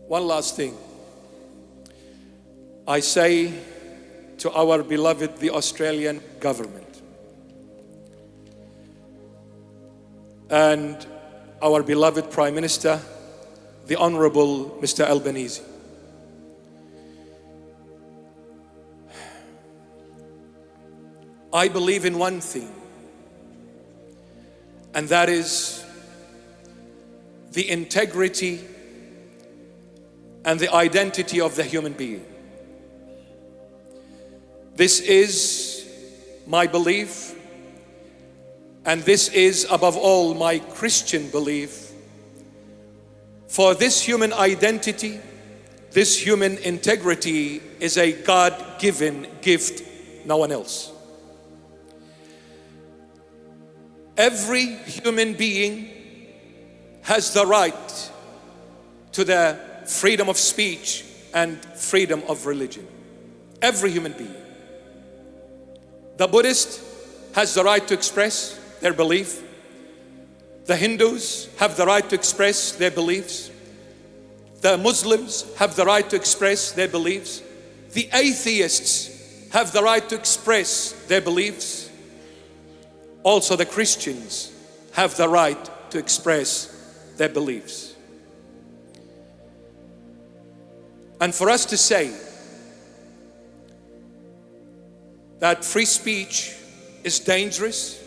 One last thing. I say to our beloved, the Australian government, and our beloved Prime Minister, the Honorable Mr. Albanese, I believe in one thing, and that is the integrity and the identity of the human being. This is my belief, and this is above all my Christian belief. For this human identity, this human integrity is a God-given gift, no one else. Every human being has the right to the freedom of speech and freedom of religion. Every human being. The Buddhist has the right to express their belief. The Hindus have the right to express their beliefs. The Muslims have the right to express their beliefs. The atheists have the right to express their beliefs. Also, the Christians have the right to express their beliefs. And for us to say that free speech is dangerous,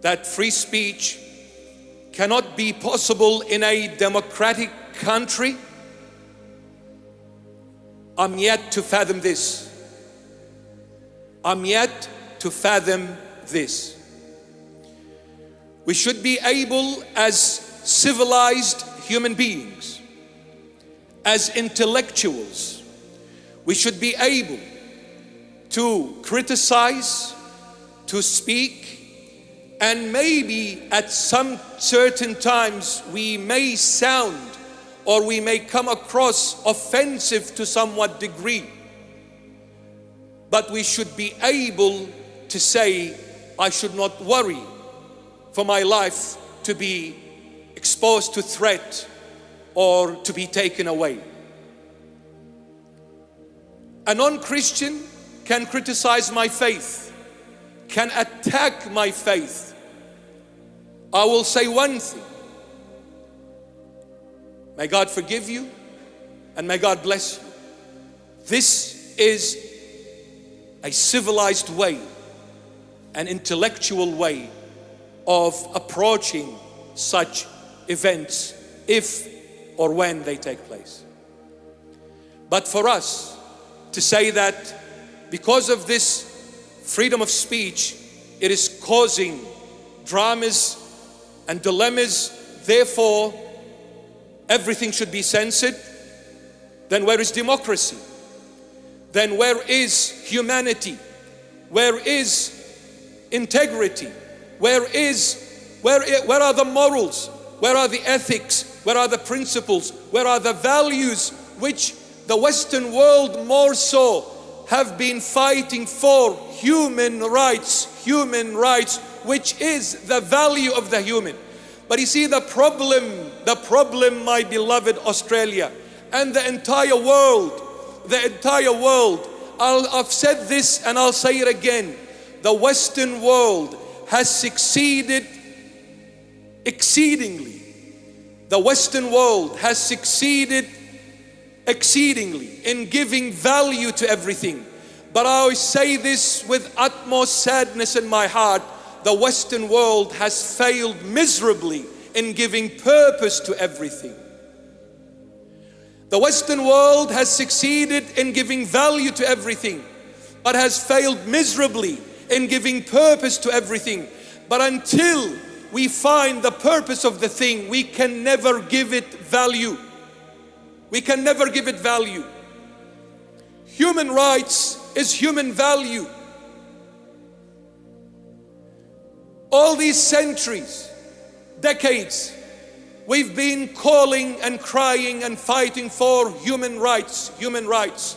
that free speech cannot be possible in a democratic country, I'm yet to fathom this. I'm yet to fathom this. We should be able, as civilized human beings, as intellectuals, we should be able to criticize, to speak, and maybe at some certain times we may sound or we may come across offensive to somewhat degree. But we should be able to say, I should not worry for my life to be exposed to threat or to be taken away. A non-Christian can criticize my faith, can attack my faith. I will say one thing: may God forgive you and may God bless you. This is a civilized way, an intellectual way of approaching such events, if or when they take place. But for us to say that because of this freedom of speech, it is causing dramas and dilemmas, therefore everything should be censored, then where is democracy? Then where is humanity? Where is integrity? Where are the morals? Where are the ethics? Where are the principles? Where are the values which the Western world more so have been fighting for? Human rights, which is the value of the human. But you see, the problem, my beloved Australia and the entire world, I've said this and I'll say it again, the Western world has succeeded exceedingly. The Western world has succeeded exceedingly in giving value to everything. But I always say this with utmost sadness in my heart: the Western world has failed miserably in giving purpose to everything. The Western world has succeeded in giving value to everything, but has failed miserably in giving purpose to everything. But until we find the purpose of the thing, we can never give it value. We can never give it value. Human rights is human value. All these centuries, decades, we've been calling and crying and fighting for human rights, human rights.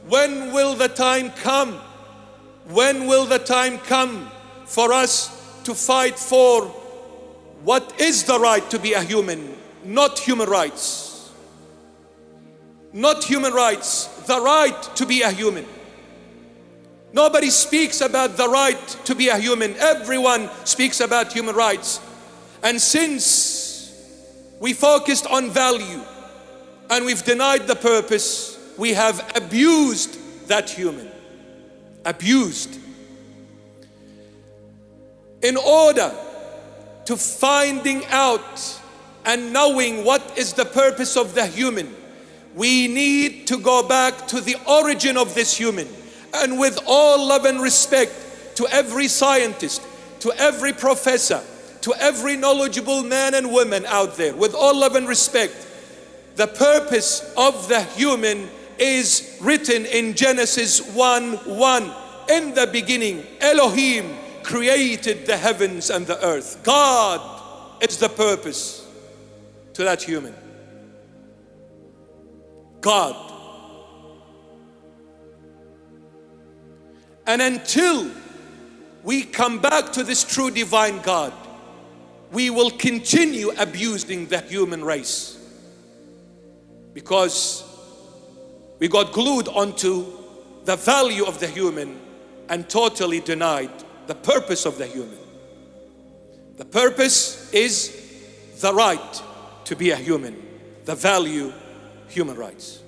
When will the time come? When will the time come for us to fight for what is the right to be a human, not human rights? not human rights, the right to be a human. Nobody speaks about the right to be a human. Everyone speaks about human rights. And since we focused on value and we've denied the purpose, we have abused that human. Abused. In order to finding out and knowing what is the purpose of the human, we need to go back to the origin of this human. And with all love and respect to every scientist, to every professor, to every knowledgeable man and woman out there, with all love and respect, the purpose of the human is written in Genesis 1:1. In the beginning, Elohim created the heavens and the earth. God is the purpose to that human. God. And until we come back to this true divine God, we will continue abusing the human race, because we got glued onto the value of the human and totally denied the purpose of the human. The purpose is the right to be a human, the value, human rights.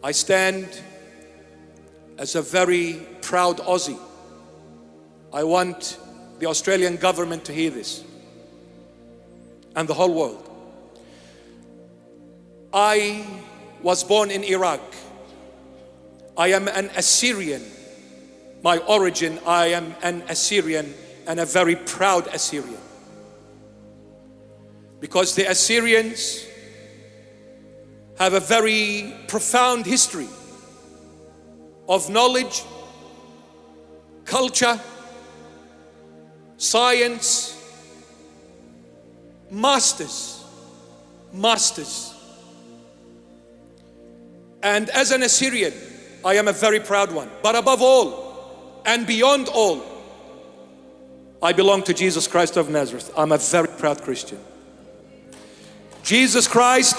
I stand as a very proud Aussie. I want the Australian government to hear this, and the whole world. I was born in Iraq. I am an Assyrian. My origin, I am an Assyrian, and a very proud Assyrian. Because the Assyrians have a very profound history of knowledge, culture, science, masters. And as an Assyrian, I am a very proud one. But above all and beyond all, I belong to Jesus Christ of Nazareth. I'm a very proud Christian. Jesus Christ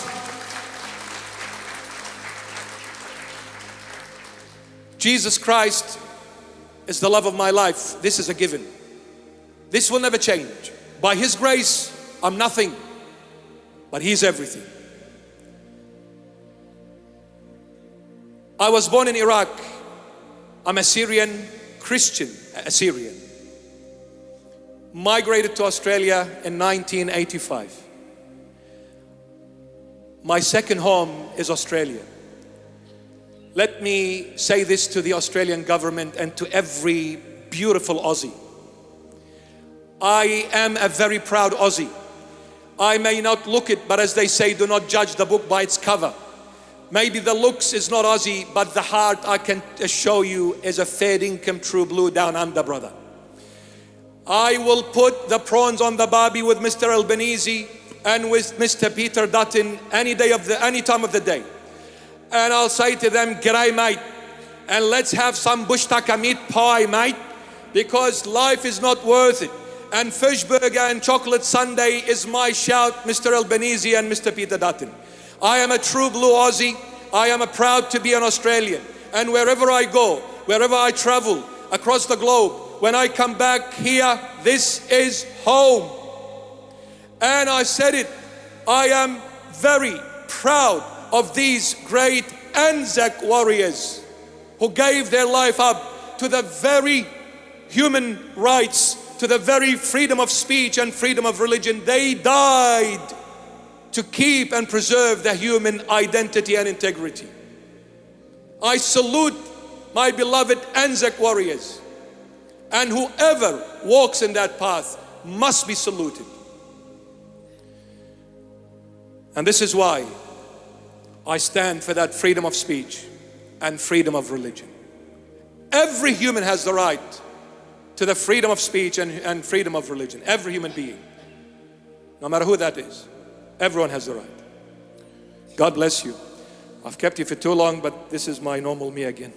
is the love of my life. This is a given. This will never change. By His grace, I'm nothing, but He's everything. I was born in Iraq. I'm Assyrian, Christian Assyrian. Migrated to Australia in 1985. My second home is Australia. Let me say this to the Australian government and to every beautiful Aussie. I am a very proud Aussie. I may not look it, but as they say, do not judge the book by its cover. Maybe the looks is not Aussie, but the heart, I can assure you, is a fair income, true blue down under, brother. I will put the prawns on the barbie with Mr. Albanese and with Mr. Peter Dutton any time of the day. And I'll say to them, g'day mate, and let's have some bush tucker meat pie, mate, because life is not worth it. And fish burger and chocolate sundae is my shout, Mr. Albanese and Mr. Peter Dutton. I am a true blue Aussie. I am proud to be an Australian. And wherever I go, wherever I travel across the globe, when I come back here, this is home. And I said it, I am very proud of these great Anzac warriors who gave their life up to the very human rights, to the very freedom of speech and freedom of religion. They died to keep and preserve the human identity and integrity. I salute my beloved Anzac warriors, and whoever walks in that path must be saluted. And this is why I stand for that freedom of speech and freedom of religion. Every human has the right to the freedom of speech and freedom of religion. Every human being, no matter who that is, everyone has the right. God bless you. I've kept you for too long, but this is my normal me again.